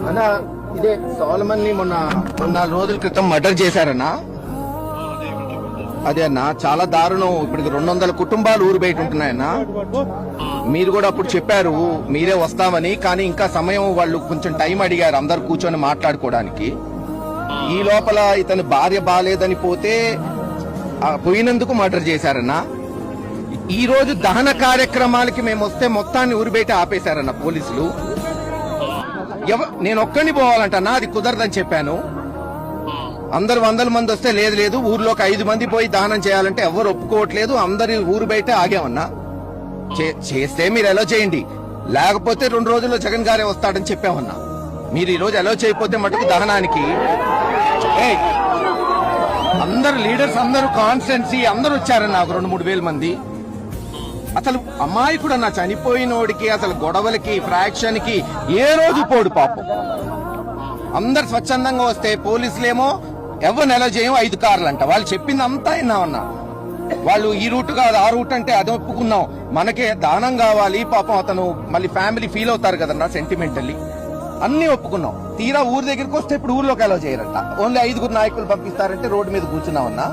అన్న ఇదే సోలమన్ ని మొన్న 4 రోజుల క్రితం మర్డర్ చేశారన్నా. అదే అన్న చాలా దారుణం. ఇప్పుడు 200 కుటుంబాలు ఊరు బయట ఉంటున్నాయన్నా. మీరు కూడా అప్పుడు చెప్పారు మీరే వస్తామని, కానీ ఇంకా సమయం వాళ్ళు కొంచెం టైం అడిగారు అందరు కూర్చొని మాట్లాడుకోవడానికి. ఈ లోపల ఇతని భార్య బాలేదని పోయినందుకు మర్డర్ చేశారన్నా. ఈ రోజు దహన కార్యక్రమాలకి మేము వస్తే మొత్తాన్ని ఊరు బయట ఆపేశారన్న పోలీసులు. నేను ఒక్కడిని పోవాలంటన్నా, అది కుదరదని చెప్పాను. అందరు 100 మంది వస్తే లేదు ఊర్లోకి 5 మంది పోయి దానం చేయాలంటే ఎవరు ఒప్పుకోవట్లేదు. అందరి ఊరు బయట ఆగామన్నా. చేస్తే మీరు ఎలా చేయండి, లేకపోతే 2 రోజుల్లో జగన్ గారే వస్తాడని చెప్పామన్నా. మీరు ఈ రోజు ఎలా చేయకపోతే మటుకు దహనానికి అందరు లీడర్స్ అందరూ కాన్స్టిట్యున్సీ అందరూ వచ్చారన్నా. ఒక 2-3 వేల మంది. అసలు అమాయకుడన్నా, చనిపోయినోడికి అసలు గొడవలకి ఫ్రాక్షన్ కి ఏ రోజు పోడు పాపం. అందరు స్వచ్ఛందంగా వస్తే పోలీసులేమో ఎవరు నెల చేయం 5 కార్లు అంట. వాళ్ళు చెప్పింది అంతా విన్నామన్నా. వాళ్ళు ఈ రూట్ కాదు ఆ రూట్ అంటే అది ఒప్పుకున్నాం, మనకే దానం కావాలి పాపం. అతను మళ్ళీ ఫ్యామిలీ ఫీల్ అవుతారు కదన్నా సెంటిమెంటల్లీ. అన్ని ఒప్పుకున్నాం. తీరా ఊరు దగ్గరికి వస్తే ఇప్పుడు ఊర్లోకి ఎలా చేయరంట. ఓన్లీ 5 నాయకులు పంపిస్తారంటే రోడ్డు మీద కూర్చున్నామన్నా.